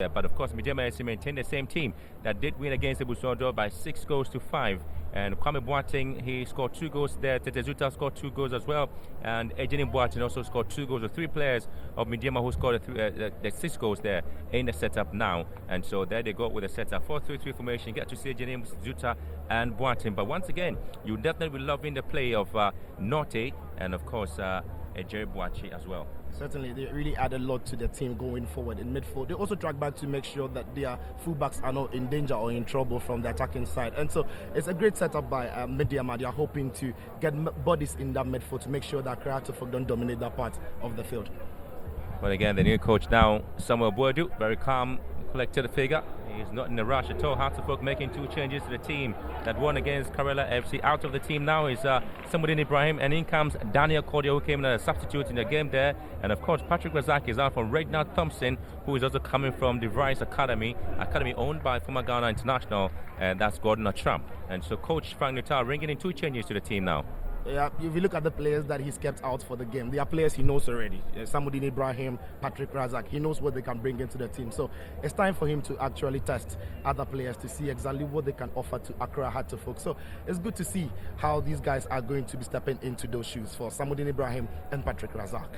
Yeah, but of course, Medeama has maintained the same team that did win against the Busodo by 6 goals to 5. And Kwame Boateng, he scored 2 goals there. Tete Zuta scored 2 goals as well. And Ejini Boateng also scored 2 goals. The 3 players of Medeama who scored the 6 goals there in the setup now. And so there they go with the setup. 4-3-3 formation. Get to see Ejini Zuta and Boateng. But once again, you definitely be loving the play of Norte and, of course, Jerry Boachi as well. Certainly, they really add a lot to their team going forward in midfield. They also track back to make sure that their fullbacks are not in danger or in trouble from the attacking side. And so it's a great setup by Medeama. They are hoping to get bodies in that midfield to make sure that Kreatifok don't dominate that part of the field. But again, the new coach now, Samuel Boadu, very calm, collected figure. He's not in a rush at all. Hartlepool making 2 changes to the team that won against Karela FC. Out of the team now is Samudin Ibrahim, and in comes Daniel Cordia, who came in as a substitute in the game there. And of course, Patrick Razak is out from Reginald Thompson, who is also coming from the Rice Academy owned by former Ghana International, and that's Gordon Atram. And so Coach Frank Nuttall bringing in 2 changes to the team now. Yeah, if you look at the players that he's kept out for the game, they are players he knows already. Samudin Ibrahim, Patrick Razak, he knows what they can bring into the team. So it's time for him to actually test other players to see exactly what they can offer to Accra Hartlepool. So it's good to see how these guys are going to be stepping into those shoes for Samudin Ibrahim and Patrick Razak.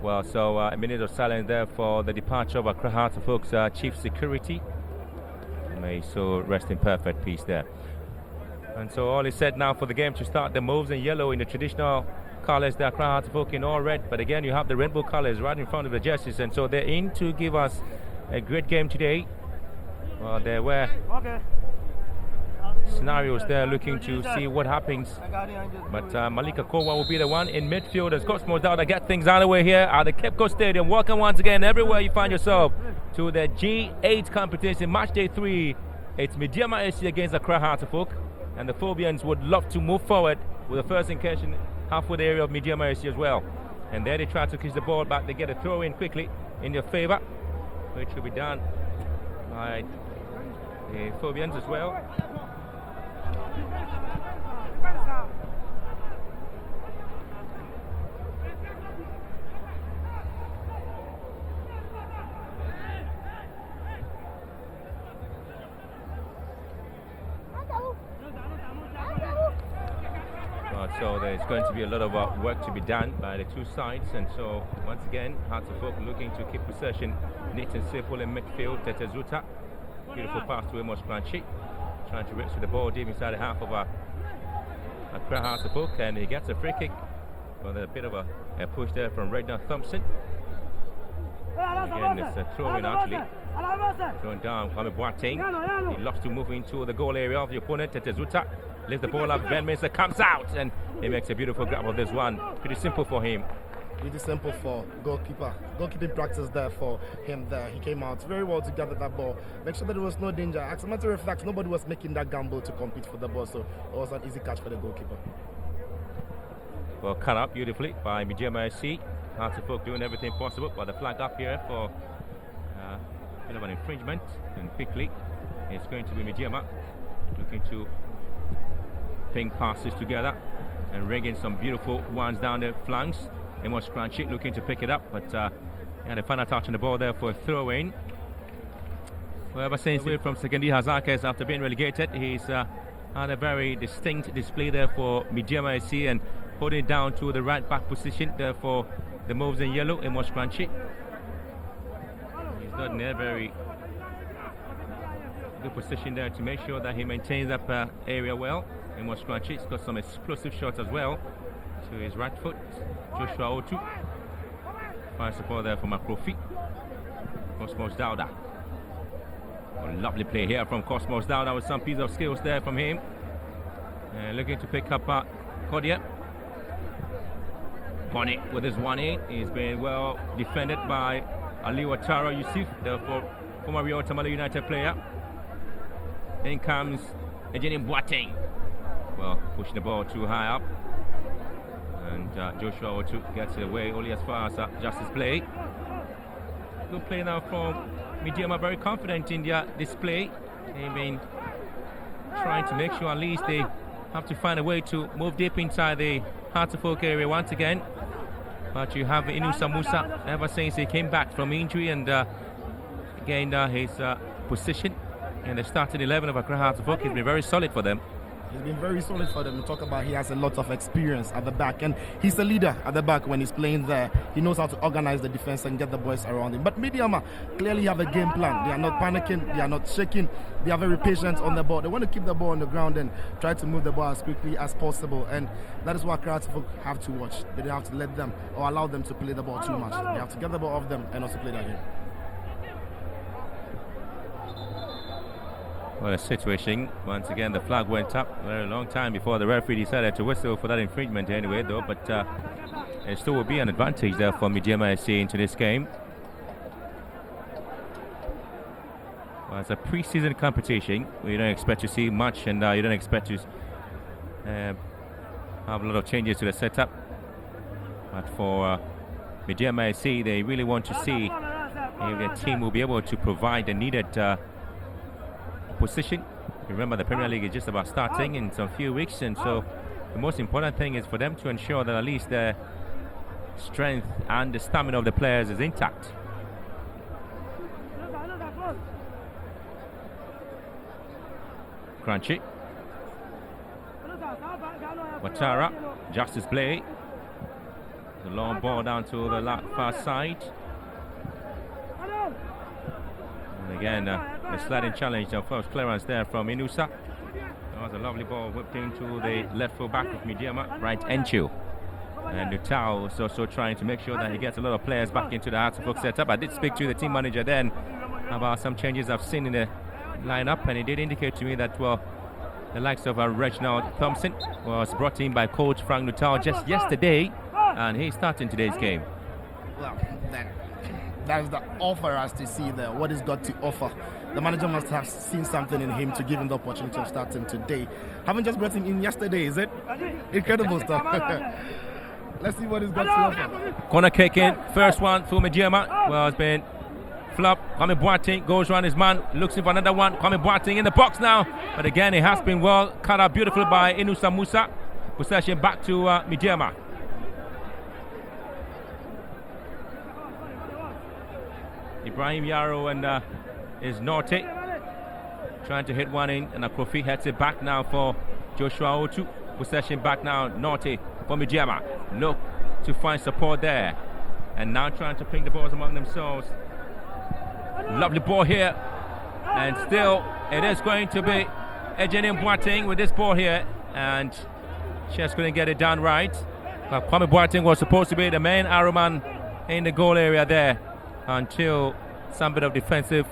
Well, so a minute of silence there for the departure of Accra Hartlepool's chief security. May so rest in perfect peace there. And so all is set now for the game to start. The moves in yellow in the traditional colours, the Accra Hartlepool in all red. But again, you have the rainbow colours right in front of the jerseys. And so they're in to give us a great game today. Well, there were scenarios there looking to see what happens, but Malika Kowa will be the one in midfield as Cosmos Dowda get things out of the way here at the Kepco Stadium. Welcome once again everywhere you find yourself to the G8 competition, match day 3. It's Medeama SC against Accra Hartlepool, and the Phobians would love to move forward with the first incursion halfway the area of Medeama SC as well. And there they try to kick the ball back. They get a throw in quickly in their favour, which will be done by the Phobians as well. So there's going to be a lot of work to be done by the 2 sides, and so once again Hartlepool looking to keep possession. Nathan Sepul in midfield, Tete Zuta, beautiful pass to Amos Crunchy, trying to reach the ball deep inside the half of Accra Hartlepool, and he gets a free kick. Well, there's a bit of a push there from Reginald Thompson. Again, it's a throw in actually. Throwing down Kwame Boateng. He loves to move into the goal area of the opponent. Tete Zuta lifts the ball up. Ben Mensah comes out and he makes a beautiful grab of this one. Pretty simple for him. Pretty simple for goalkeeper. Goalkeeping practice there for him there. He came out very well to gather that ball. Make sure that there was no danger. As a matter of fact, nobody was making that gamble to compete for the ball, so it was an easy catch for the goalkeeper. Well, cut up beautifully by Medeama SC. Hartlepool doing everything possible, but the flag up here for a bit of an infringement, and quickly it's going to be Medeama looking to ping passes together and ring in some beautiful ones down the flanks. Amos Crunchy looking to pick it up, but had a final touch on the ball there for a throw in. Well, ever since from Sekendi Hazakes after being relegated, he's had a very distinct display there for Medeama SC and holding it down to the right back position there for the moves in yellow. Amos Crunchy, he's not in a very good position there to make sure that he maintains that area well. Amos Crunchy, he's got some explosive shots as well to his right foot. Joshua Otu, fine support there from Makrofi. Cosmos Dowda, a lovely play here from Cosmos Dowda with some piece of skills there from him, and looking to pick up Cordia. Bonnie with his 1-8. He's been well defended by Ali Ouattara Yusuf, therefore former Rio Tamale United player. In comes Boateng. Well, pushing the ball too high up. And Joshua Otu gets it away only as far as Justice play. Good play now from Medeama, very confident in their display. They've been trying to make sure at least they have to find a way to move deep inside the Heart of Oak area once again. But you have Inusa Musa ever since he came back from injury and gained his position in the starting 11 of Accra Heart of Oak. He's been very solid for them. He's been very solid for them. We talk about he has a lot of experience at the back, and he's the leader at the back when he's playing there. He knows how to organize the defense and get the boys around him. But Medeama clearly have a game plan. They are not panicking, they are not shaking, they are very patient on the ball. They want to keep the ball on the ground and try to move the ball as quickly as possible. And that is what Accra have to watch. They don't have to let them or allow them to play the ball too much. They have to get the ball off them and also play that game. What a situation. Once again, the flag went up a very long time before the referee decided to whistle for that infringement anyway, though. But it still will be an advantage there for Medeama SC into this game. Well, it's a pre-season competition. You don't expect to see much, and you don't expect to have a lot of changes to the setup. But for Medeama SC, they really want to see if their team will be able to provide the needed position. Remember, the Premier League is just about starting in some few weeks, and so the most important thing is for them to ensure that at least their strength and the stamina of the players is intact. Crunchy. Watara, Justice play. The long ball down to the far side. And again, a sliding challenge, the first clearance there from Inusa. That was a lovely ball whipped into the left full back of Medeama, right Enchu. And Nutao is also trying to make sure that he gets a lot of players back into the Heart of Oak setup. I did speak to the team manager then about some changes I've seen in the lineup, and he did indicate to me that, well, the likes of Reginald Thompson was brought in by coach Frank Nutao just yesterday, and he's starting today's game. Well, then that's the offer us to see there, what he's got to offer. The manager must have seen something in him to give him the opportunity of starting today. Haven't just brought him in yesterday, is it? Incredible stuff. Let's see what he's got to offer. Corner kick in, first one for Medeama. Well, it's been flop. Kwame Boateng goes around his man, looks for another one. Kwame Boateng in the box now, but again, it has been well cut out beautifully by Inusa Musa. Possession back to Medeama. Ibrahim Yaro and is Norte trying to hit one in, and Akrofi heads it back now for Joshua Otu. Possession back now, Norte for Medeama. Look to find support there, and now trying to ping the balls among themselves. Lovely ball here, and still it is going to be Ejene Boateng with this ball here, and just couldn't get it done right. Kwame Boateng was supposed to be the main arrow man in the goal area there, until some bit of defensive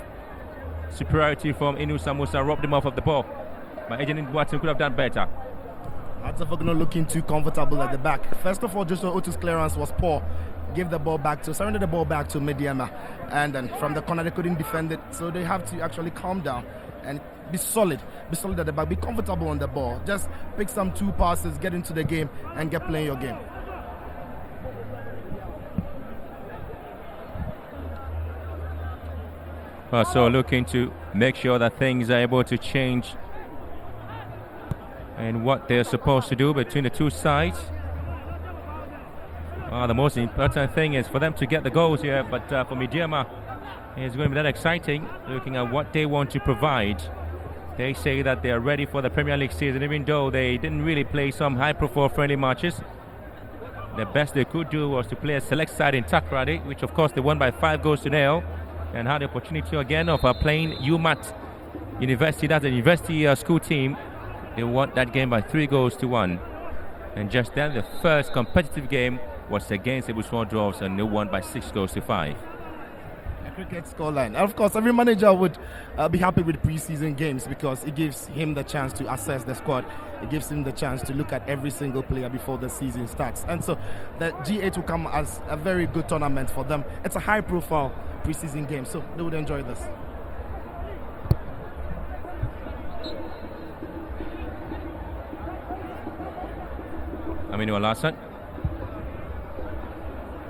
superiority from Inusa Musa robbed him off of the ball. But Ejene Boateng could have done better. Atafogno looking too comfortable at the back. First of all, Joshua Otu's clearance was poor. Gave the ball back to, surrendered the ball back to Medeama. And then from the corner, they couldn't defend it. So they have to actually calm down and be solid at the back, be comfortable on the ball. Just pick some two passes, get into the game, and get playing your game. So looking to make sure that things are able to change and what they're supposed to do between the two sides. The most important thing is for them to get the goals here, but for Medeama, it's going to be that exciting looking at what they want to provide. They say that they are ready for the Premier League season, even though they didn't really play some high-profile friendly matches. The best they could do was to play a select side in Takrady, which of course they won by 5-0, and had the opportunity again of playing UMAT University. That's a university school team. They won that game by 3-1. And just then, the first competitive game was against the Buswan Dwarfs, and they won by 6-5. A cricket scoreline. And of course, every manager would be happy with preseason games because it gives him the chance to assess the squad. It gives him the chance to look at every single player before the season starts. And so the G8 will come as a very good tournament for them. It's a high-profile preseason game, so they would enjoy this. Aminu Alassane,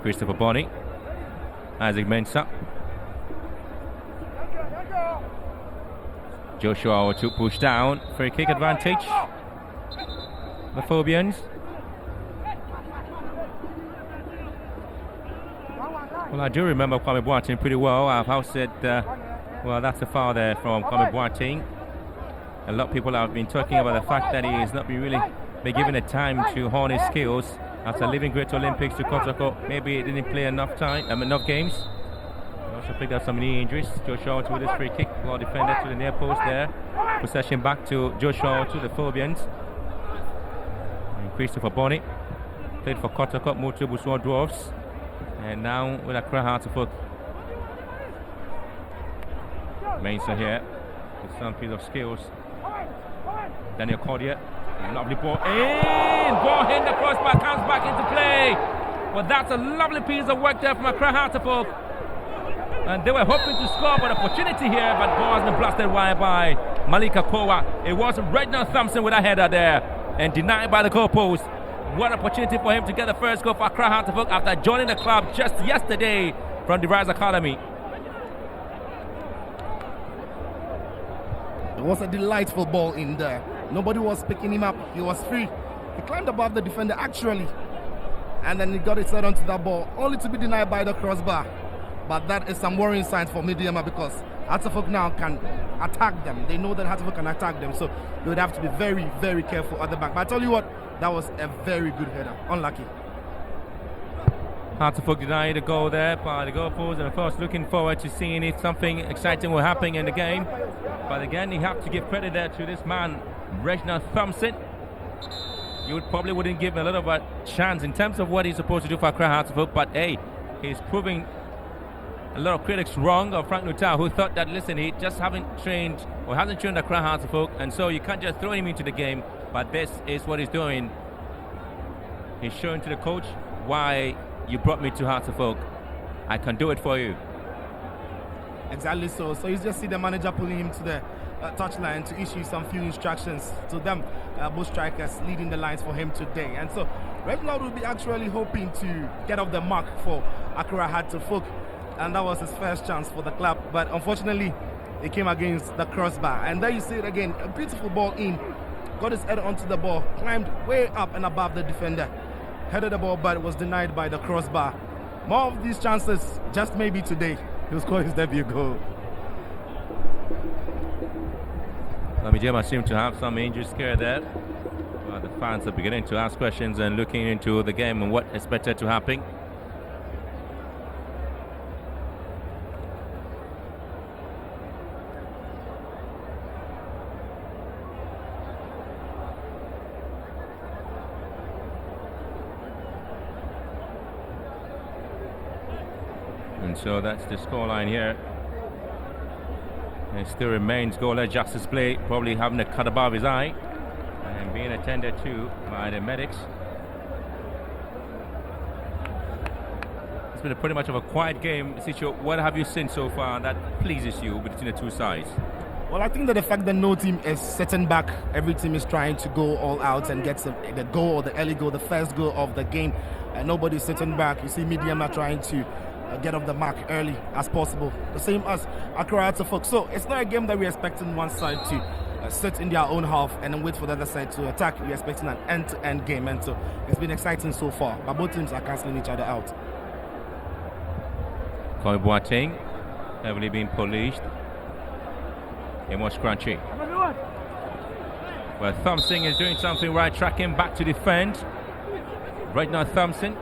Christopher Bonney, Isaac Mensah, Joshua to push down, free kick advantage. The Phobians. Well, I do remember Kwame Boateng pretty well. I've said, well, that's a foul there from Kwame Boateng. A lot of people have been talking about the fact that he has not been really given the time to hone his skills after leaving Great Olympics to Kotoko. Maybe he didn't play enough games. He also picked up some knee injuries. Joshua with his free kick, well defended to the near post there. Possession back to Joshua to the Phobians. And Christopher Bonney played for Kotoko, moved to Busua Dwarfs. And now with Accra Hearts of Oak. Mensah here with some piece of skills. Daniel Cordier, lovely ball in, ball hit the crossbar, comes back into play. Well, that's a lovely piece of work there from Accra Hearts of Oak. And they were hoping to score, but opportunity here, but ball has been blasted wide by Malika Kowa. It was Reginald Thompson with a header there and denied by the goalpost. What opportunity for him to get the first goal for Accra Hearts of Oak after joining the club just yesterday from the Rise Academy. It was a delightful ball in there. Nobody was picking him up. He was free. He climbed above the defender actually. And then he got his head onto that ball, only to be denied by the crossbar. But that is some worrying signs for Medeama because Hearts of Oak now can attack them. They know that Hearts of Oak can attack them. So they would have to be very, very careful at the back. But I tell you what, that was a very good header. Unlucky. Hearts of Oak denied a goal there by the goalpost, and of course looking forward to seeing if something exciting will happen in the game. But again, you have to give credit there to this man, Reginald Thompson. You probably wouldn't give him a lot of a chance in terms of what he's supposed to do for Accra Hearts of Oak, but hey, he's proving a lot of critics wrong, or Frank Nuttall, who thought that, listen, he just hasn't trained Accra Hearts of Oak, and so you can't just throw him into the game. But this is what he's doing. He's showing to the coach why you brought me to Hearts of Oak. I can do it for you. Exactly so. So you just see the manager pulling him to the touchline to issue some few instructions to them, both strikers leading the lines for him today. And so Reginald will be actually hoping to get off the mark for Accra Hearts of Oak. And that was his first chance for the club. But unfortunately, it came against the crossbar. And there you see it again. A beautiful ball in. Got his head onto the ball, climbed way up and above the defender, headed the ball, but it was denied by the crossbar. More of these chances, just maybe today, he'll score his debut goal. Medeama seemed to have some injury scare there. Well, the fans are beginning to ask questions and looking into the game and what is expected to happen. And so that's the scoreline here. And it still remains goalless justice play, probably having a cut above his eye and being attended to by the medics. It's been pretty much of a quiet game. Sicho, what have you seen so far that pleases you between the two sides? Well, I think that the fact that no team is sitting back, every team is trying to go all out and get the goal or the early goal, the first goal of the game. Nobody's sitting back. You see Medeama trying to get off the mark early as possible, the same as Accra Hearts of Oak. So it's not a game that we're expecting one side to sit in their own half and then wait for the other side to attack. We're expecting an end-to-end game, and so it's been exciting so far, but both teams are cancelling each other out. Kwame Boateng heavily being policed. It was crunchy. Well, Thompson is doing something right, tracking back to defend. Right now, Thompson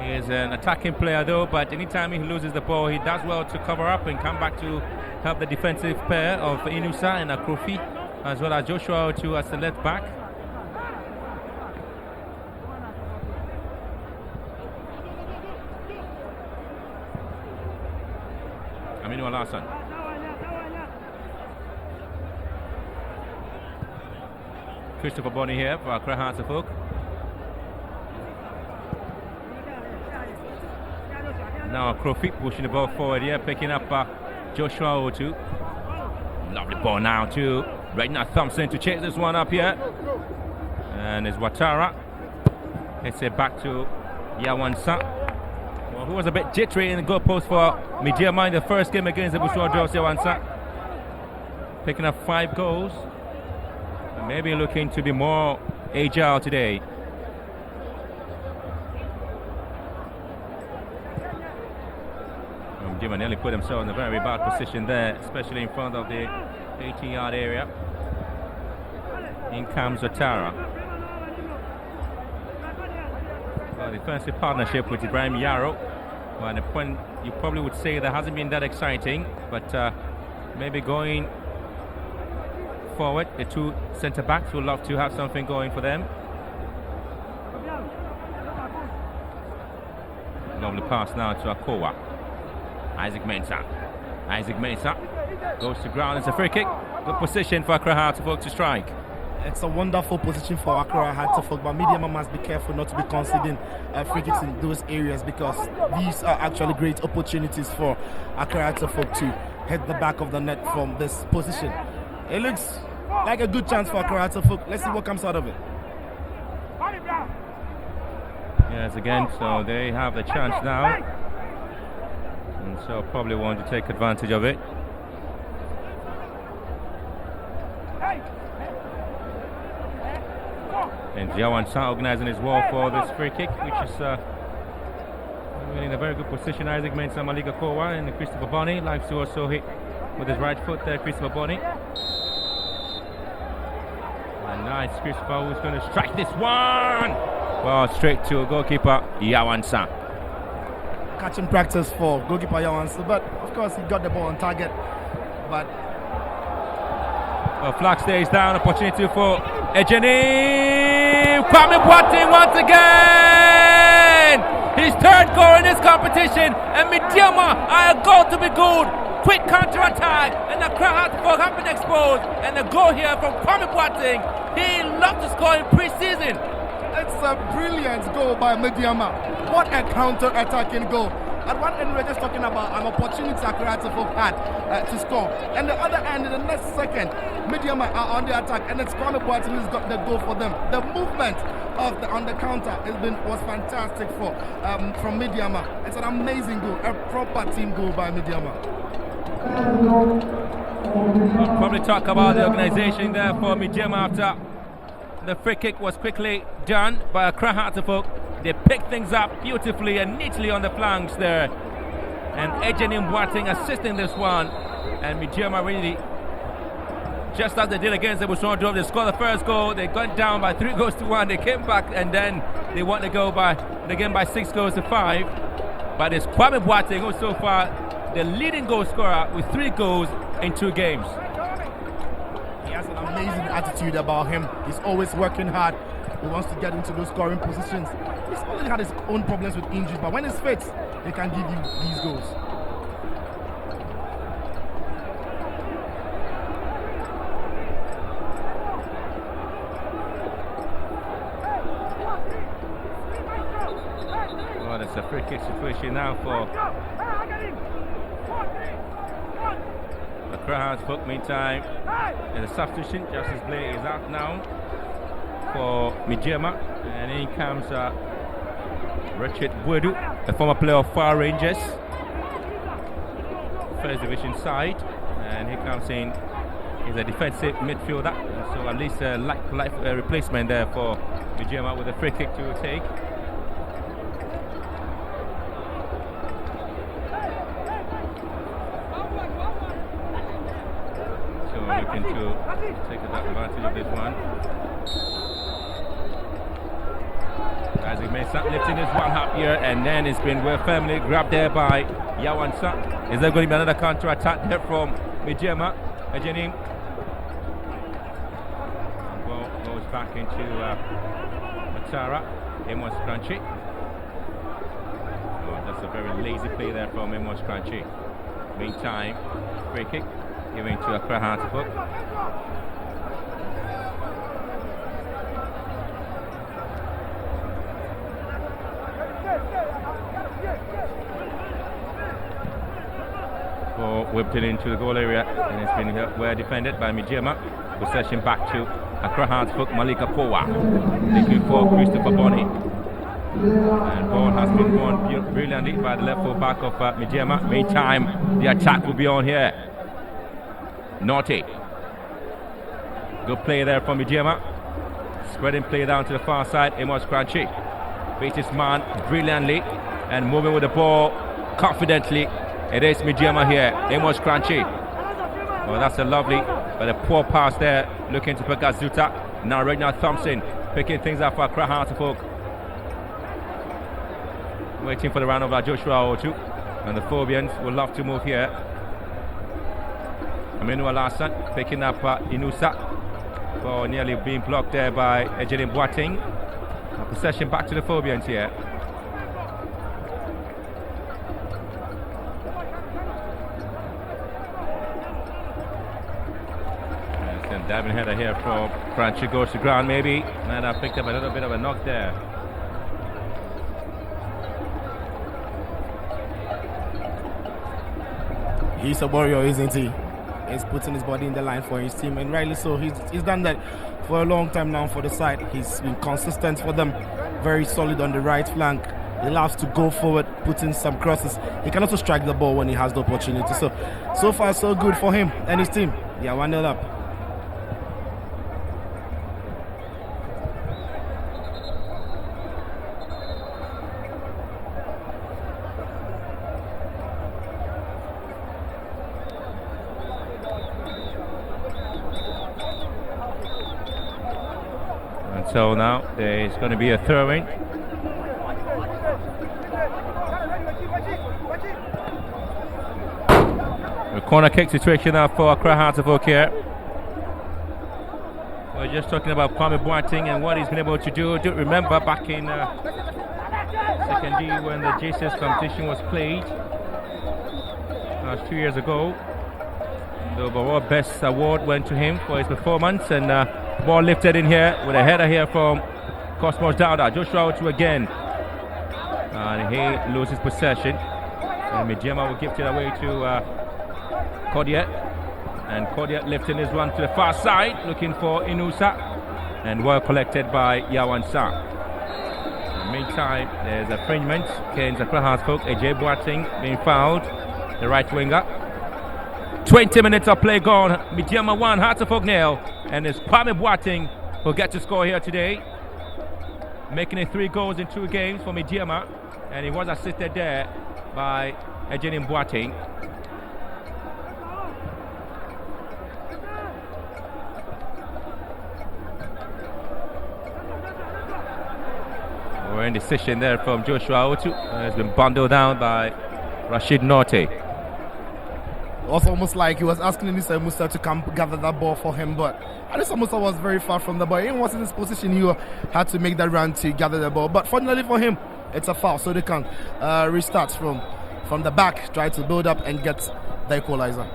is an attacking player though, but anytime he loses the ball, he does well to cover up and come back to help the defensive pair of Inusa and Akrofi, as well as Joshua Otu as the left back. Aminu Alassane. Christopher Bonney here for Accra Hearts of Oak. Now Akrofi pushing the ball forward here, picking up Joshua Otu. Lovely ball now to Reginald Thompson to chase this one up here. And it's Ouattara. Hits it back to Yawansa. Well, who was a bit jittery in the goalpost for Medeama in the first game against the Bushwa Draws. Yawansa picking up 5 goals. And maybe looking to be more agile today. Medeama nearly put themselves in a very bad position there, especially in front of the 18-yard area. In comes Ouattara. Well, defensive partnership with Ibrahim Yarrow. Well, at the point you probably would say that hasn't been that exciting, but maybe going forward, the 2 centre backs would love to have something going for them. Lovely pass now to Akowa. Isaac Mensah goes to ground. It's a free kick. Good position for Accra Hearts of Oak to strike. It's a wonderful position for Accra Hearts of Oak, but Medeama must be careful not to be conceding free kicks in those areas, because these are actually great opportunities for Accra Hearts of Oak to hit the back of the net from this position. It looks like a good chance for Accra Hearts of Oak. Let's see what comes out of it. Yes, again, so they have the chance now, and so probably want to take advantage of it. And Yawansa organising his wall for this free kick, which is in a very good position. Isaac Mensah, Maliga Kowa, and Christopher Bonney likes to also hit with his right foot there, Christopher Bonney. And nice Christopher, who's going to strike this one. Well, straight to goalkeeper Yawansa. Catching practice for goalkeeper Yawansa, but of course he got the ball on target. But well, flag stays down, opportunity for Ejeni. Kwame Boateng once again! His 3rd goal in this competition, and Medeama are a goal to be good. Quick counter-attack, and the crowd have been exposed. And the goal here from Kwame Boateng. He loved to score in pre-season. It's a brilliant goal by Medeama. What a counter-attacking goal. At one end, we're just talking about an opportunity Accra Hearts of Oak had to score. And the other end, in the next second, Medeama are on the attack, and it's Kwame Boateng who's got the goal for them. The movement of on the counter was fantastic from Medeama. It's an amazing goal, a proper team goal by Medeama. We'll probably talk about the organisation there for Medeama after the free kick was quickly done by Accra Hearts of Oak. They picked things up beautifully and neatly on the flanks there. And Ejeni Boateng assisting this one. And Medeama really, just as they did against the Bushwa Draws, they scored the first goal. They got down by 3 goals to 1. They came back and then they won the game by 6 goals to 5. But it's Kwame Boateng who so far the leading goal scorer with 3 goals in 2 games. He has an amazing attitude about him. He's always working hard. He wants to get into those scoring positions. He's only had his own problems with injuries, but when he's fit, he can give you these goals. Well, it's a free kick situation now for Accra Hearts of Oak. Meantime, there's a substitution. Justice Blay is out now for Medeama, and in comes Richard Bwedu, a former player of Far Rangers, first division side, and he comes in. He's a defensive midfielder, so at least a like replacement there for Medeama with a free kick to take. So looking to take advantage of this one. Isaac Mensah lifting this one up here, and then it's been well firmly grabbed there by Yawansa. Is there going to be another counter attack there from Medeama? Ejeni goes back into Ouattara. Amos Crunchy. Oh, that's a very lazy play there from Amos Crunchy. Meantime, free kick given to Accra Hearts of Oak. Ball whipped it into the goal area, and it's been well defended by Medeama. Possession back to Accra Hearts folk Malika Powa. Looking for Christopher Bonny. And ball has been won brilliantly by the left full back of Medeama. Meantime, the attack will be on here. Naughty. Good play there from Medeama. Spreading play down to the far side. Amos Crunchy beats his man brilliantly and moving with the ball confidently. It is Medeama here. Amos Crunchy. Well, that's a lovely, but a poor pass there. Looking to pick up Zuta. Now Reginald Thompson picking things up for Accra Hearts folk. Waiting for the round of Joshua Otu. And the Phobians will love to move here. Aminu Alasan picking up Inusa. For nearly being blocked there by Ejelin Boateng. Possession back to the Phobians here. And diving header here from Crunchy goes to ground maybe. And I picked up a little bit of a knock there. He's a warrior, isn't he? He's putting his body in the line for his team, and rightly so. He's done that for a long time now for the side. He's been consistent for them, very solid on the right flank. He loves to go forward, put in some crosses. He can also strike the ball when he has the opportunity. So far so good for him and his team. They are 1-0 up. So now there's going to be a throw-in. A corner kick situation now for Accra Hearts folk here. We're just talking about Kwame Boateng and what he's been able to do. Do remember back in Second D when the JCS competition was played. That was 2 years ago. The overall best award went to him for his performance, and ball lifted in here with a header here from Cosmos Dauda. Joshua Otu again. And he loses possession. And Medeama will gift it away to Kodiet. And Kodiet lifting his one to the far side, looking for Inusa. And well collected by Yawan Sa. In the meantime, there's infringement. Kane's Accra Hearts folk, AJ Boateng being fouled. The right winger. 20 minutes of play gone. Medeama 1, Hearts of Folk 0. And it's Kwame Boateng who gets to score here today. Making it 3 goals in 2 games for Medeama. And he was assisted there by Ejelin Boateng. We're in decision there from Joshua Otu. Has been bundled down by Rashid Norte. It was almost like he was asking Anissa Musa to come gather that ball for him, but Anissa Musa was very far from the ball. He was in this position, he had to make that run to gather the ball. But fortunately for him, it's a foul, so they can restart from the back, try to build up and get the equalizer.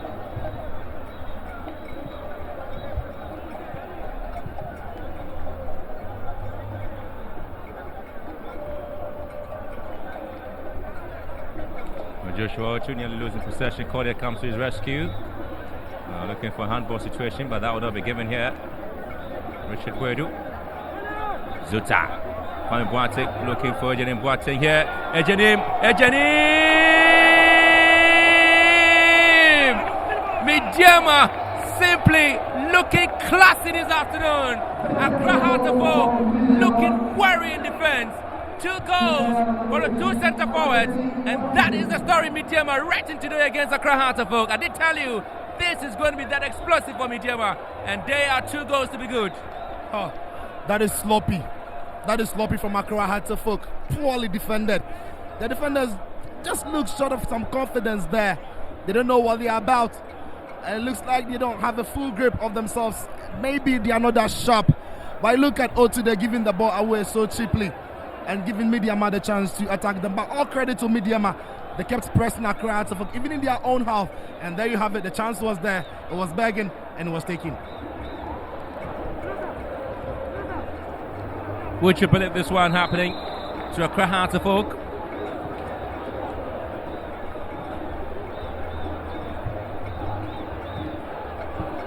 Joshua Otu nearly losing possession. Cordia comes to his rescue. Looking for a handball situation, but that will not be given here. Richard Kwedu. Zuta. Kwame Boateng looking for Ejelin Boateng here. Ejelin! Medeama simply looking classy this afternoon. Accra Hearts of Folk looking wary in defense. 2 goals for the 2 centre forwards, and that is the story Medeama writing today against Accra Hearts of Folk. I did tell you this is going to be that explosive for Medeama, and they are 2 goals to be good. Oh, that is sloppy. That is sloppy from Accra Hearts of Folk. Poorly defended. The defenders just look short of some confidence there. They don't know what they are about, and it looks like they don't have a full grip of themselves. Maybe they are not that sharp, but look at Otu, they're giving the ball away so cheaply and giving Medeama the chance to attack them. But all credit to Medeama. They kept pressing Accra Hearts of Folk, even in their own half. And there you have it. The chance was there. It was begging and it was taken. Would you believe this one happening to Accra Hearts of Folk?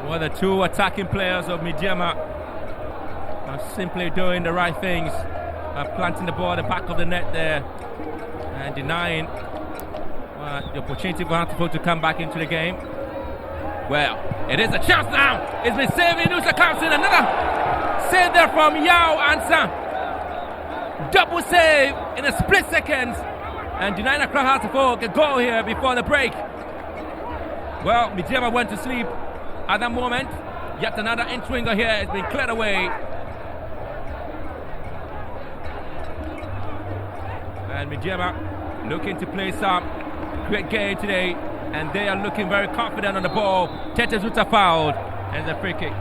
Well, the two attacking players of Medeama are simply doing the right things, planting the ball at the back of the net there and denying the opportunity for Hartlepool to come back into the game. Well, it is a chance now. It's been saved. Inusa comes in. Another save there from Yao Ansa. Double save in a split second and denying Accra Hartlepool a goal here before the break. Well, Medeama went to sleep at that moment. Yet another in-swinger here has been cleared away. And Medeama looking to play some great game today. And they are looking very confident on the ball. Tete Zuta fouled. And the free kick.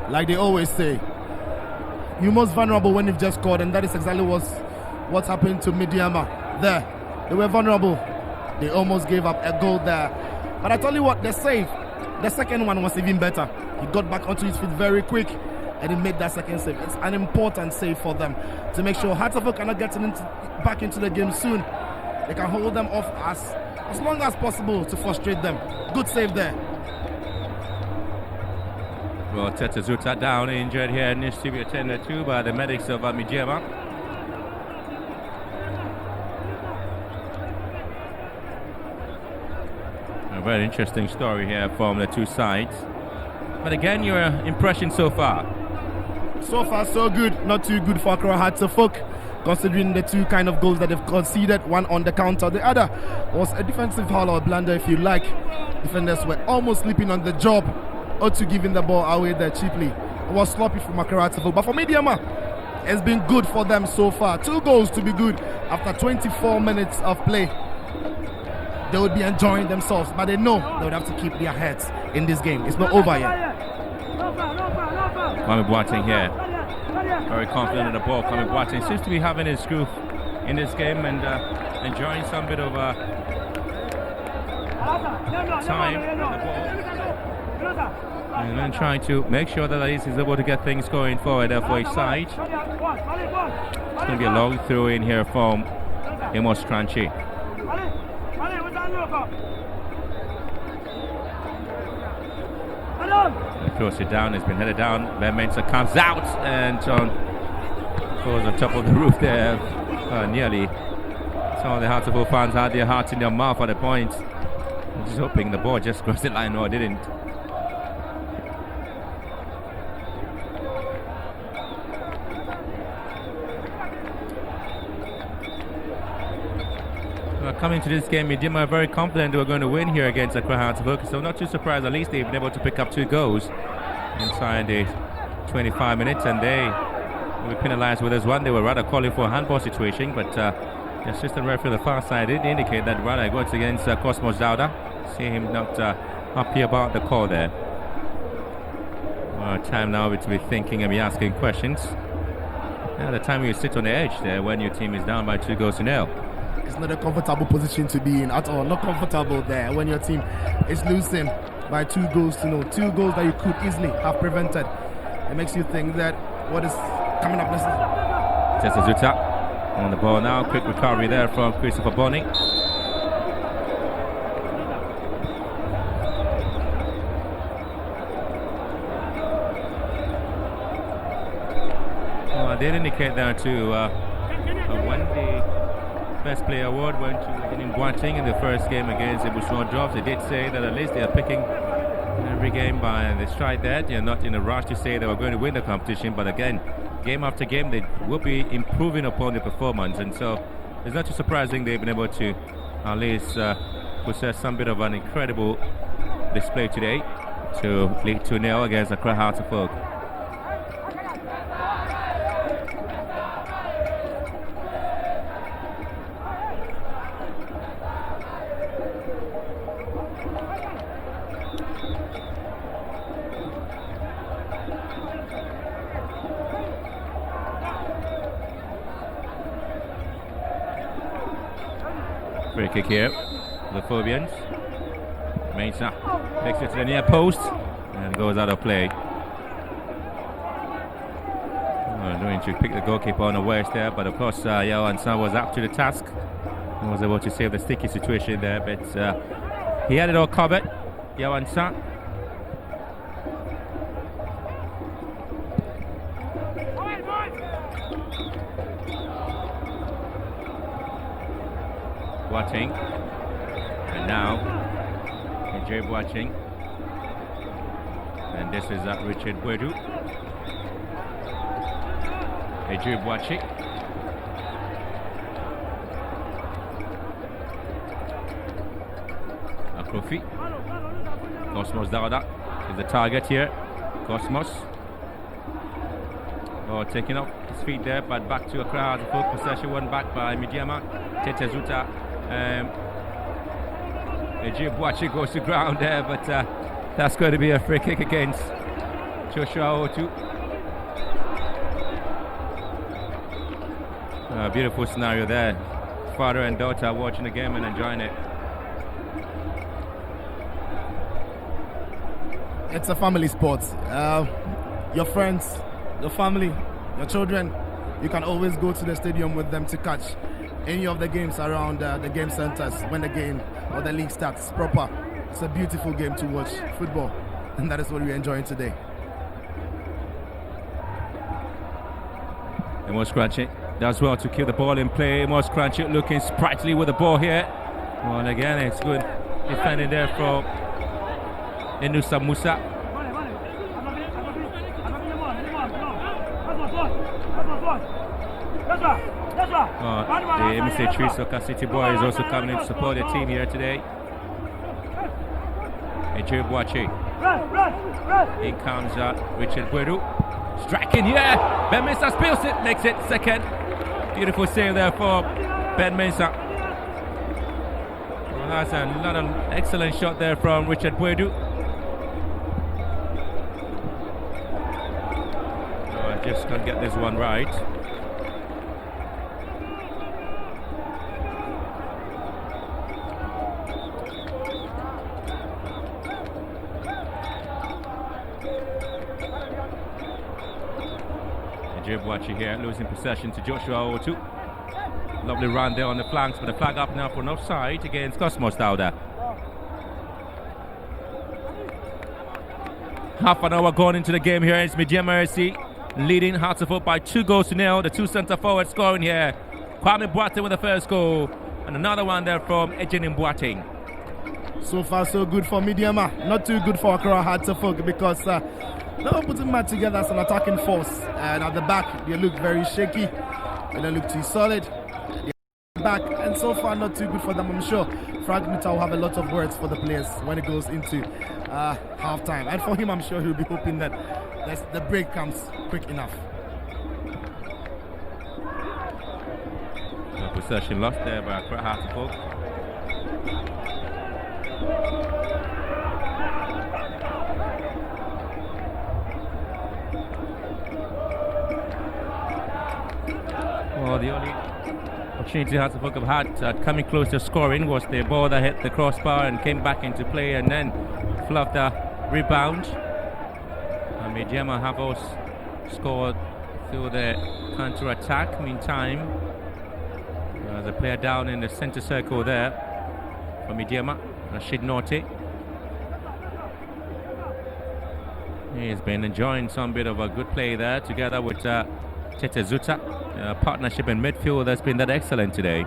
Like they always say, you're most vulnerable when you've just scored. And that is exactly what's happened to Medeama there. They were vulnerable. They almost gave up a goal there. But I tell you what, the save, the second one was even better. He got back onto his feet very quick and he made that second save. It's an important save for them to make sure Hartlepool cannot get back into the game soon. They can hold them off as long as possible to frustrate them. Good save there. Well, Tete Zuta down injured here, needs to be attended to by the medics of Medeama. A very interesting story here from the two sides. But again, your impression so far? So far, so good. Not too good for Accra Hartlepool, considering the two kind of goals that they've conceded. One on the counter, the other was a defensive foul or blunder, if you like. Defenders were almost sleeping on the job, or to giving the ball away there cheaply. It was sloppy from Accra Hartlepool, but for Medeama, it's been good for them so far. 2 goals to be good after 24 minutes of play. They would be enjoying themselves, but they know they would have to keep their heads in this game. It's not over yet. Kwame Boateng here, very confident in the ball. Kwame Boateng seems to be having his groove in this game and enjoying some bit of time on the ball. And then trying to make sure that he's able to get things going forward for his side. It's going to be a long throw in here from Amos Crunchy. Throws it down, it's been headed down. Ben Mensah comes out and goes on top of the roof there. Nearly. Some of the Hartlepool fans had their hearts in their mouth at the point. Just hoping the ball just crossed the line, no, it didn't. Coming to this game, Medeama are very confident they were going to win here against Accra Hartlepool, so not too surprised. At least they've been able to pick up 2 goals inside the 25 minutes, and they will be penalised with this one. They were rather calling for a handball situation, but the assistant referee on the far side did indicate that rather it goes against Cosmos Dauda. See him not happy about the call there. Time now to be thinking and be asking questions. Now the time you sit on the edge there when your team is down by 2-0. It's not a comfortable position to be in at all. Not comfortable there when your team is losing by 2 goals to 0. 2 goals that you could easily have prevented. It makes you think that what is coming up next. Tete Zuta on the ball now. Quick recovery there from Christopher Bonney. Well, I did indicate there too when the Best Player Award went to Boateng in the first game against the Bushmore Drops. They did say that at least they are picking every game by the stride there. They are not in a rush to say they were going to win the competition, but again, game after game, they will be improving upon the performance, and so it's not too surprising they've been able to at least possess some bit of an incredible display today to lead 2-0 against Accra Hartlepool. Free kick here, the Phobians. Mensah takes it to the near post and goes out of play. Doing to pick the goalkeeper unawares there, but of course Yao Ansan was up to the task. Was able to save the sticky situation there, but he had it all covered. Yawansa. Boateng. And now, Boateng. And this is Richard Boedu. Boateng. Akrofi. Cosmos Dauda is the target here. Cosmos. Oh, taking off his feet there, but back to Accra. The full possession won back by Medeama. Tete Zuta. Boateng goes to ground there, but that's going to be a free kick against Joshua Otu. Beautiful scenario there. Father and daughter watching the game and enjoying it. It's a family sport. Your friends, your family, your children, you can always go to the stadium with them to catch any of the games around the game centers when the game or the league starts proper. It's a beautiful game to watch, football, and that is what we're enjoying today. And Moscranchi does well to keep the ball in play. Moscranchi looking sprightly with the ball here. Well, and again, it's good defending there from Enusa Musa. The MSA Soccer City boy is also coming in to support the team here today. Boateng. In comes Richard Boedu. Striking here. Ben Mensah spills it, makes it second. Beautiful save there for Ben Mensah. Well, that's another excellent shot there from Richard Boedu. I just can't get this one right. Boateng here, losing possession to Joshua Otu. Lovely run there on the flanks, but the flag up now for an offside against Cosmos Dauda. Half an hour gone into the game here. It's Medeama FC leading Hearts of Oak by 2-0. The two centre forwards scoring here. Kwame Boateng with the first goal, and another one there from Ejinin Boateng. So far, so good for Medeama. Not too good for Accra Hearts of Oak because they're putting match together as an attacking force, and at the back they look very shaky. They don't look too solid. They're back, and so far not too good for them. I'm sure Frank Mita will have a lot of words for the players when it goes into half-time, and for him, I'm sure he'll be hoping that the break comes quick enough. No possession lost there by Accra Hearts of Oak. Well, the only opportunity Hearts of Oak have had coming close to scoring was the ball that hit the crossbar and came back into play and then fluffed a rebound. And Medeama have also scored through the counter-attack. Meantime, there's a player down in the centre circle there for Medeama, Rashid Norte. He's been enjoying some bit of a good play there together with Tete Zuta. Partnership in midfield that's been that excellent today.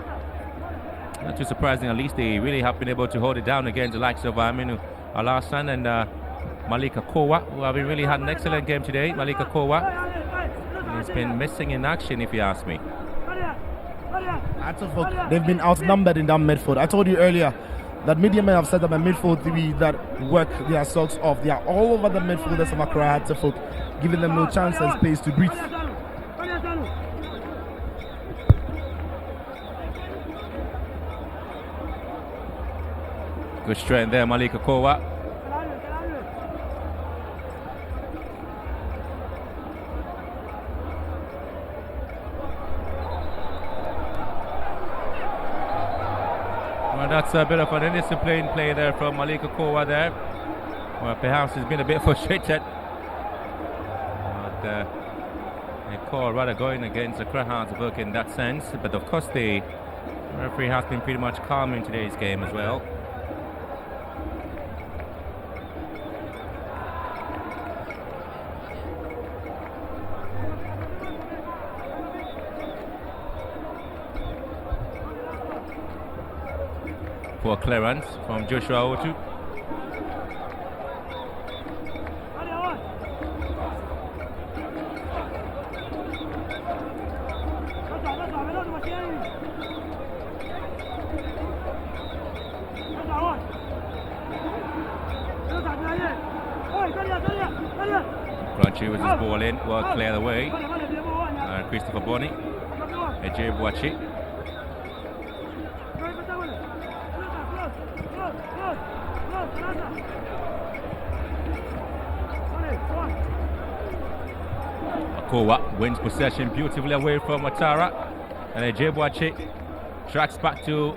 Not too surprising, at least they really have been able to hold it down against the likes of Aminu Alasan and Malika Kowa, who have really had an excellent game today. Malika Kowa, he's been missing in action, if you ask me. They've been outnumbered in that midfield. I told you earlier that Medeama have set up a midfield three that work their socks off. They are all over the midfielders of Accra Hearts of Oak, giving them no chance and space to breathe. Good strength there, Malika Kowa. Well, that's a bit of an indisciplined play there from Malika Kowa there. Well, perhaps he's been a bit frustrated. But a call rather going against the Accra Hearts of Oak in that sense. But of course, the The referee has been pretty much calm in today's game as well. For clearance from Joshua Otu. Crunchy with his ball in, well cleared away. And Christopher Bonney, Ejay Boachi. Akowa wins possession beautifully away from Ouattara, and Ejay Boachi tracks back to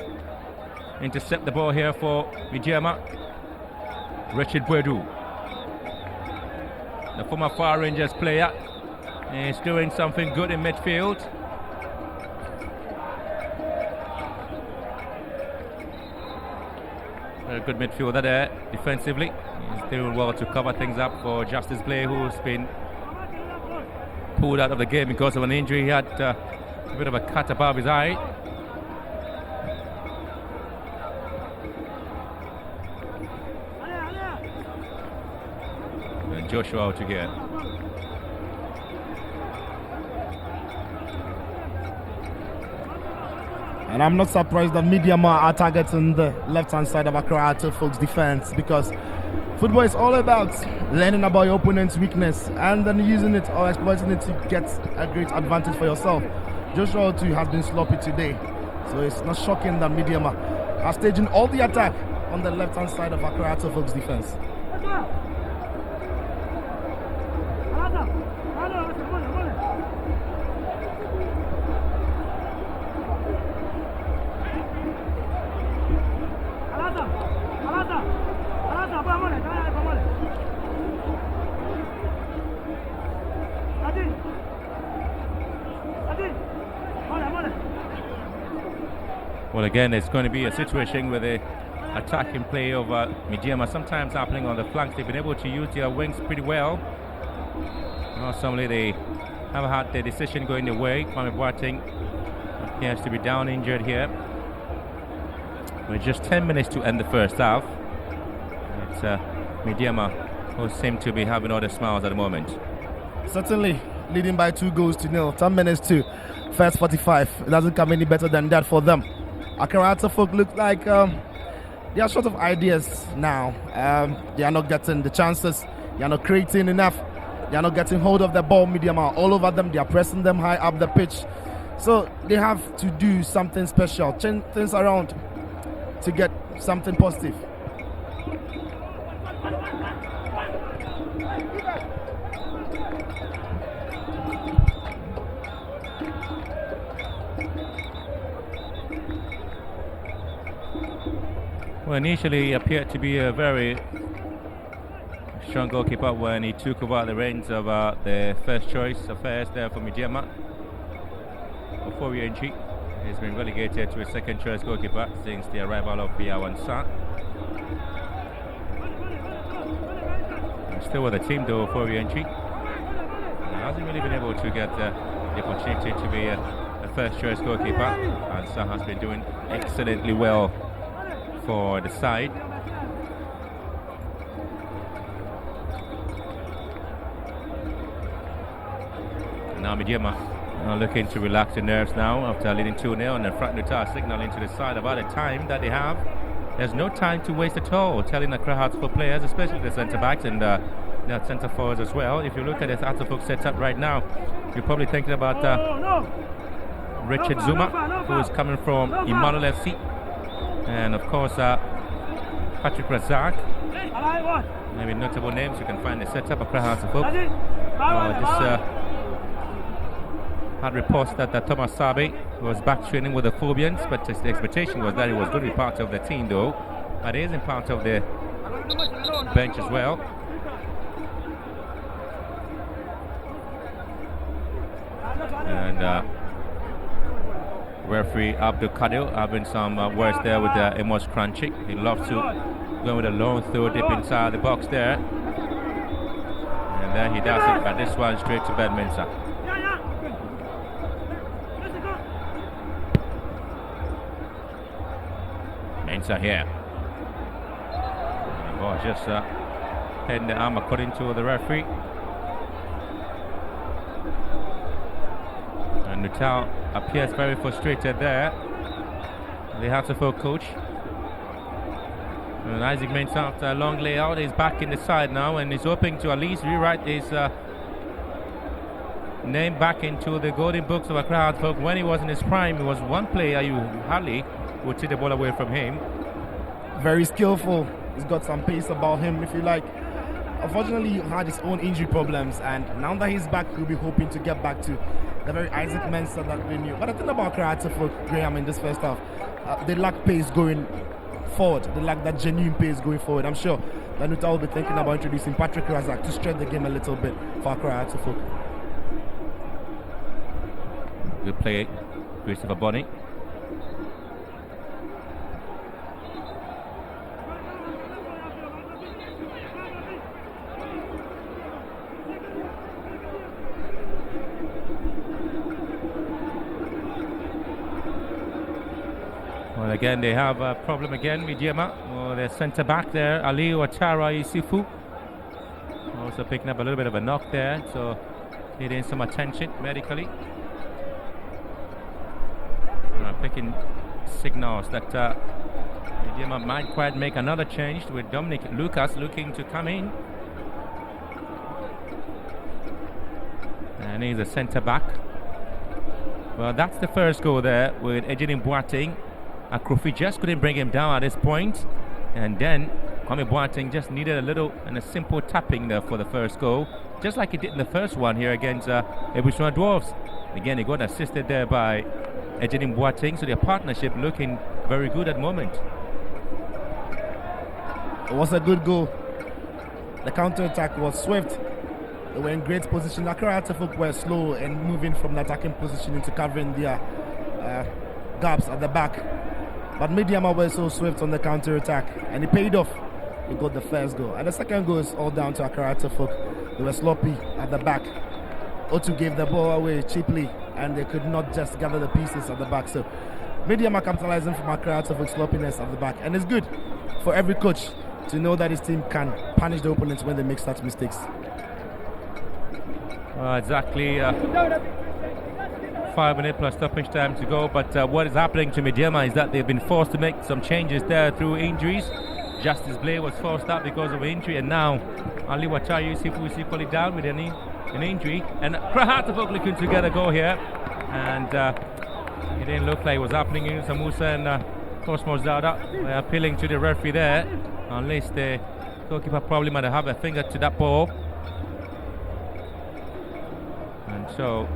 intercept the ball here for Medeama. Richard Boadu, the former Far Rangers player, is doing something good in midfield. Very good midfielder there defensively. He's doing well to cover things up for Justice Blay, who's been pulled out of the game because of an injury. He had a bit of a cut above his eye. And Joshua out again. And I'm not surprised that Medeama are targeting the left-hand side of Accra Folks defense, because football is all about learning about your opponent's weakness and then using it or exploiting it to get a great advantage for yourself. Joshua too has been sloppy today, so it's not shocking that Medeama are staging all the attack on the left-hand side of Accra Folks defense. Well, again, it's going to be a situation where the attacking play of Medeama sometimes happening on the flanks. They've been able to use their wings pretty well. Suddenly they have had their decision going their way. Kwame Boateng appears to be down injured here. With just 10 minutes to end the first half. It's Medeama who seem to be having all the smiles at the moment. Certainly leading by 2-0. 10 minutes to first 45. It doesn't come any better than that for them. Accra folk look like they are short of ideas now. They are not getting the chances. They are not creating enough. They are not getting hold of the ball. Medeama all over them. They are pressing them high up the pitch. So they have to do something special, change things around to get something positive. Well, initially he appeared to be a very strong goalkeeper when he took over the reins of the first choice affairs there for Medeama. Ofori-Enchi has been relegated to a second choice goalkeeper since the arrival of Biawan Sa. Still with the team though, Ofori-Enchi. Hasn't really been able to get the opportunity to be a first choice goalkeeper, and Sa has been doing excellently well for the side. Now Medeama looking to relax the nerves now after leading 2-0, and the front Nutar signaling to the side about the time that they have. There's no time to waste at all, telling Accra Hearts for players, especially the centre backs and the centre forwards as well. If you look at this Artifolk setup right now, you're probably thinking about Richard Zuma, who is coming from Emmanuel FC. And of course, Patrick Razak. Maybe notable names. You can find the setup of Accra Hearts. Had reports that Thomas Sabe was back training with the Phobians, but the expectation was that he was going to be part of the team, though. But he isn't part of the bench as well. And Referee Abdul Kadir having some words there with Amos Kranchik. He loves to go with a long throw deep inside the box there. And then he does it, but this one straight to Ben Mensah. Mensah here. Oh, just heading the arm according to the referee. And Nuttall appears very frustrated there. The Hartlepool coach. And Isaac Mensah, after a long layout, is back in the side now and is hoping to at least rewrite his name back into the golden books of Accra Hartlepool. When he was in his prime, he was one player you hardly would take the ball away from him. Very skillful. He's got some pace about him, if you like. Unfortunately, he had his own injury problems, and now that he's back, he'll be hoping to get back to the very Isaac Mensah that we knew. But the thing about Hartlepool, Graham, in this first half, they lack pace going forward. They lack that genuine pace going forward. I'm sure that Nuttall will be thinking about introducing Patrick Razak to stretch the game a little bit for Hartlepool. Good play, Christopher Bonny. Well, again, they have a problem again with Medeama. Oh, their centre back there, Ali Ouattara Isifu. Also picking up a little bit of a knock there, so needing some attention medically. Picking signals that Medeama might quite make another change with Dominic Lucas looking to come in. And he's a centre back. Well, that's the first goal there with Ejidin Boateng. Akrofi just couldn't bring him down at this point. And then Kwame Boateng just needed a little and a simple tapping there for the first goal. Just like he did in the first one here against Ebushua Dwarfs. Again, he got assisted there by Ejidin Boateng, so their partnership looking very good at the moment. It was a good goal. The counter-attack was swift. They were in great position. Accra Hartlepool were slow and moving from the attacking position into covering their gaps at the back. But Medeama were so swift on the counter-attack, and it paid off. He got the first goal. And the second goal is all down to Accra Hartlepool. They were sloppy at the back. Otu gave the ball away cheaply, and they could not just gather the pieces at the back. So Medeama capitalizing from Accra Hartlepool sloppiness at the back. And it's good for every coach to know that his team can punish the opponents when they make such mistakes. Exactly 5 minutes plus stoppage time to go, but what is happening to Medeama is that they've been forced to make some changes there through injuries. Justice Blay was forced out because of injury, and now Ali Ouattara Isifu is equally down with an injury, and Accra Hartlepool looking to get a goal here, and it didn't look like it was happening. Samusa and Cosmos Zada were appealing to the referee there, unless the goalkeeper probably might have a finger to that ball. And so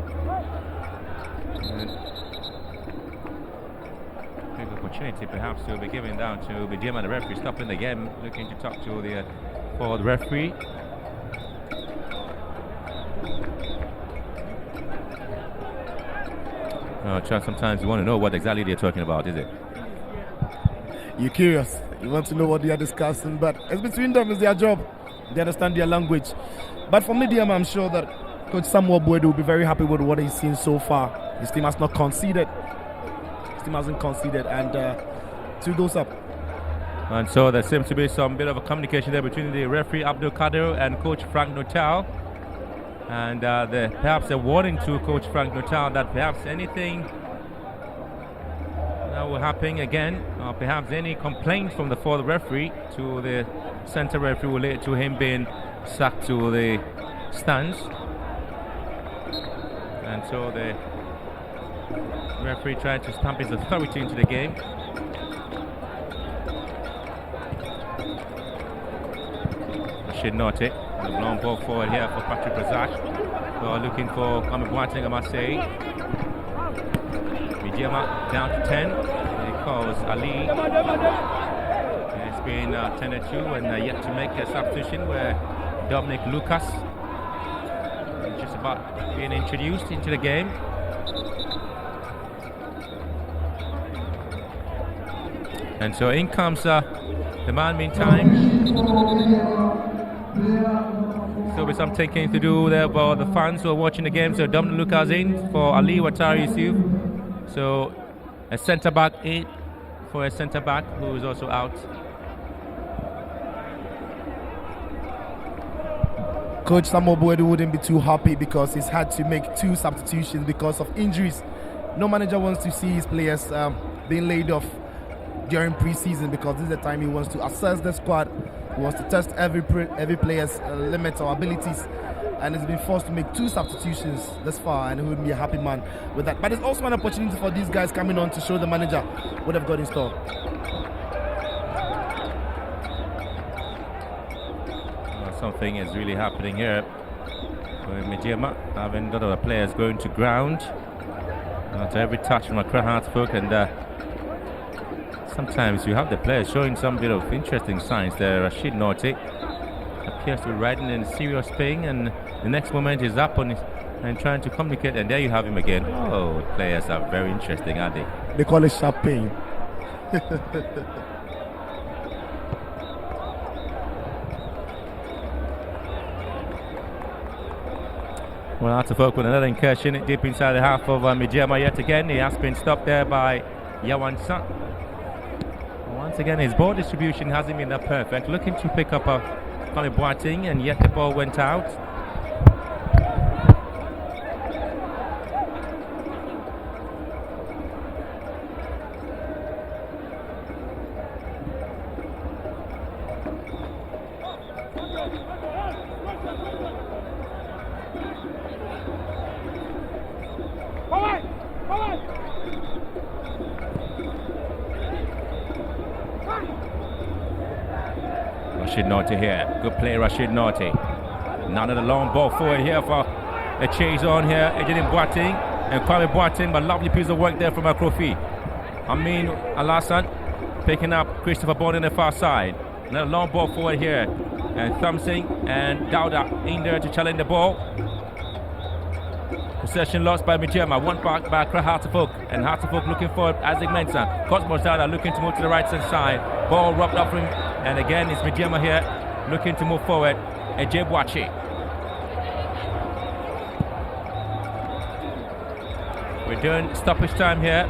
big opportunity perhaps to be given down to Medeama, the referee stopping the game, looking to talk to the forward referee. Sometimes you want to know what exactly they're talking about, is it? You're curious. You want to know what they are discussing, but it's between them. It's their job. They understand their language. But for Medeama, I'm sure that Coach Samuel Boyd will be very happy with what he's seen so far. His team has not conceded. His team hasn't conceded, and 2 goals up. And so there seems to be some bit of a communication there between the referee Abdul Kadir and Coach Frank Nuttall. And perhaps a warning to Coach Frank Nuttall that perhaps anything that will happen again, or perhaps any complaint from the forward referee to the centre referee will lead to him being sacked to the stands. And so the referee tried to stamp his authority into the game. Shinote, the long ball forward here for Patrick Razak. Looking for Kwame Boateng, I must say. Medeama down to 10. He calls Ali. It's been tended to and yet to make a substitution where Dominic Lucas is just about being introduced into the game. And so in comes the man meantime. So with some thinking to do there about the fans who are watching the game. So Dominic Lucas in for Ali Watari Yusuf. So a centre back in for a centre back who is also out. Coach Samuel Boedu wouldn't be too happy because he's had to make 2 substitutions because of injuries. No manager wants to see his players being laid off during pre-season because this is the time he wants to assess the squad. He wants to test every player's limits or abilities, and he's been forced to make 2 substitutions this far, and he would be a happy man with that. But it's also an opportunity for these guys coming on to show the manager what they've got in store. Something is really happening here with Medeama, having a lot of the players going to ground to every touch from Accra Heartfolk, and sometimes you have the players showing some bit of interesting signs there. Rashid Norte appears to be riding in serious pain, and the next moment is up on his and trying to communicate, and there you have him again. Oh, players are very interesting, aren't they? They call it sharp pain. Well, Heartfolk with another incursion deep inside the half of Medeama yet again. He has been stopped there by Yawansa. Once again, his ball distribution hasn't been that perfect. Looking to pick up a Kwame Boateng, and yet the ball went out. Rashid Norte here. Good play, Rashid Norte. None of the long ball forward here for a chase on here. Ejidin Boateng and Kwame Boateng, but lovely piece of work there from Akrofi. Amin Alassane picking up Christopher Bond on the far side. Another long ball forward here. And Thompson and Dauda in there to challenge the ball. Possession lost by Medeama. One back by Accra Heartfolk. And Heartfolk looking for Isaac Mensah. Cosmos Dauda looking to move to the right hand side. Ball rubbed up from him. And again, it's Medeama here looking to move forward. Eje Boache. We're doing stoppage time here.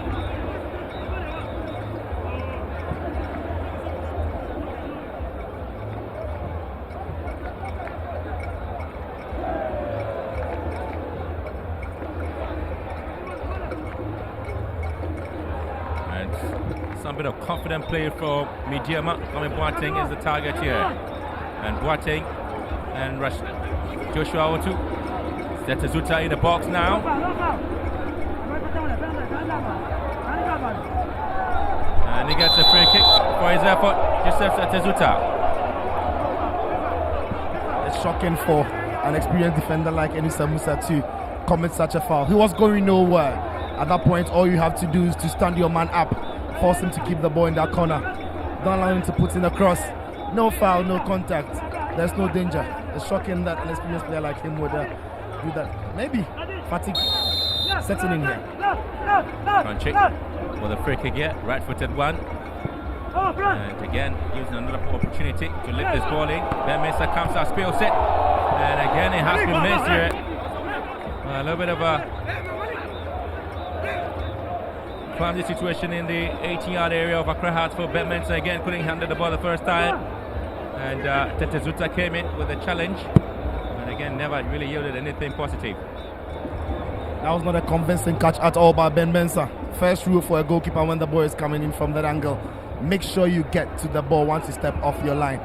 Some bit of confident play for Medeama. Kwame Boateng is the target here. And Boateng and Joshua Otu. Zetazuta in the box now. And he gets a free kick for his effort. Joseph Zetazuta. It's shocking for an experienced defender like Enusa Musa to commit such a foul. He was going nowhere. At that point, all you have to do is to stand your man up. Force him to keep the ball in that corner. Don't allow him to put in a cross. No foul, no contact. There's no danger. It's shocking that an experienced player like him would do that. Maybe fatigue setting in here. Crunchy for the free kick here. Right-footed one. And again, using another opportunity to lift this ball in. Ben Mensah comes out, spills it. And again, it has been missed here. A little bit of a clumsy situation in the 18-yard area of Accra Heartfolk. Ben Mensah again couldn't handle the ball the first time, and Zetazuta came in with a challenge, and again never really yielded anything positive. That was not a convincing catch at all by Ben Mensah. First rule for a goalkeeper when the ball is coming in from that angle: make sure you get to the ball once you step off your line.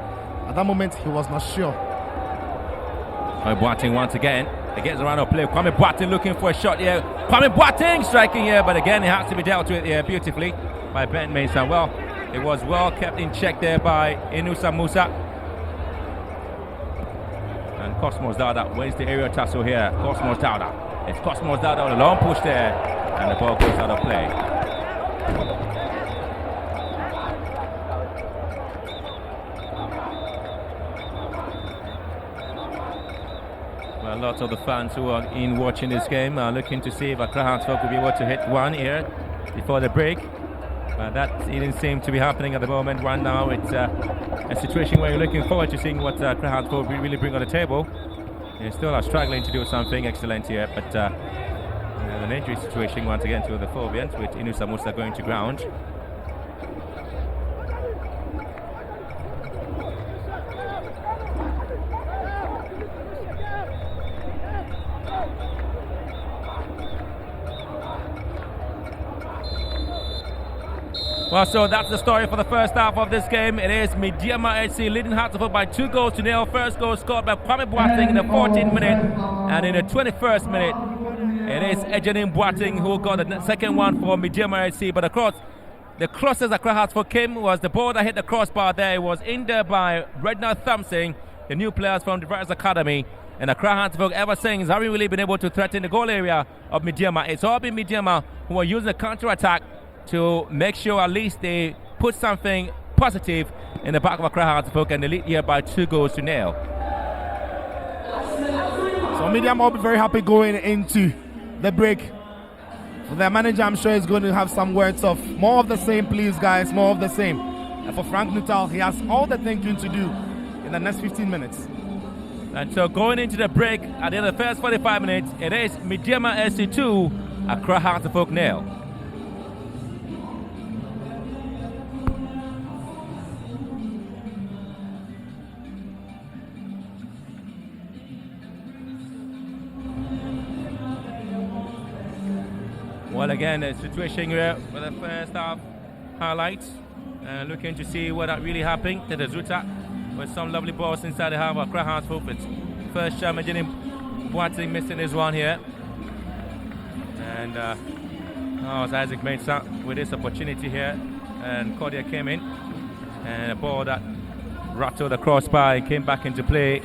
At that moment, he was not sure. Boateng once again. It gets around our play. Kwame Boateng looking for a shot here. Kwame Boateng striking here, but again it has to be dealt with here beautifully by Ben Mensah. Well, it was well kept in check there by Enusa Musa. And Cosmos Dauda wins the aerial tussle here. Cosmos Dauda. It's Cosmos Dauda with a long push there, and the ball goes out of play. Well, lots of the fans who are in watching this game are looking to see if Accra Heartfolk will be able to hit one here before the break. But that didn't seem to be happening at the moment. Right now, it's a situation where you're looking forward to seeing what Crahats will really bring on the table. They still are struggling to do something excellent here, but an injury situation once again to the Phobians, with Inusa Musa going to ground. Well, so that's the story for the first half of this game. It is Medeama SC leading Hartlepool by 2-0. First goal scored by Kwame Boateng in the 14th minute, and in the 21st minute, it is Ejanin Boateng who got the second one for Medeama SC. But the closest that Hartlepool came was the ball that hit the crossbar there. It was in there by Reginald Thompson, the new players from the Rise Academy. And the Hartlepool ever since haven't really been able to threaten the goal area of Medeama. It's all been Medeama who are using the counter-attack to make sure at least they put something positive in the back of Accra Hartlepool, and they lead here by 2-0. So Medeama will be very happy going into the break. For their manager, I'm sure he's going to have some words of more of the same, please guys, more of the same. And for Frank Nuttall, he has all the thinking to do in the next 15 minutes. And so going into the break, at the end of the first 45 minutes, it is Medeama SC 2, Accra Hartlepool 0. Well, again, the situation here with the first half highlights. Looking to see what really happened to the Zuta with some lovely balls inside the half of Accra Hartlepool. First shot, Ejanin Boateng missing his one here. And Isaac made some with this opportunity here. And Cordia came in. And a ball that rattled the crossbar and came back into play.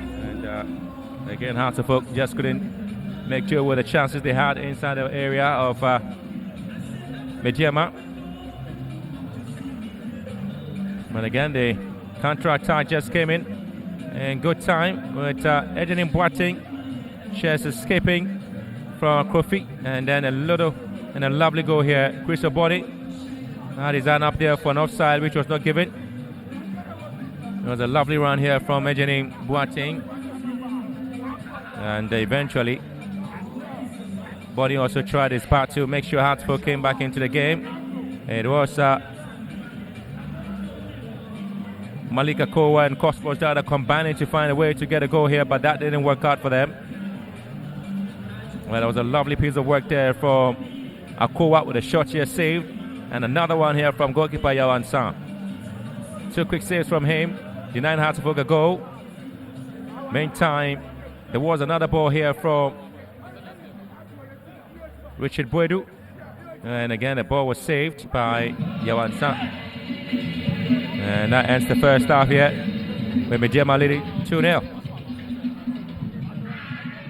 And again, Hartlepool just couldn't make sure with the chances they had inside the area of Medeama. But again, the counter-attack just came in good time with Ejanin Boateng just escaping from Kofi, and then a lovely goal here. Chris Obodi had his hand up there for an offside, which was not given. It was a lovely run here from Ejanin Boateng, and eventually Body also tried his part to make sure Hartlepool came back into the game. It was Malika Kowa and Cosmos Dada combining to find a way to get a goal here, but that didn't work out for them. Well, it was a lovely piece of work there from Akowa with a shot here saved, and another one here from goalkeeper Yawan San. 2 quick saves from him, denying Hartlepool a goal. Meantime, there was another ball here from Richard Boedu, and again the ball was saved by Yawan San. And that ends the first half here with Medeama leading 2-0.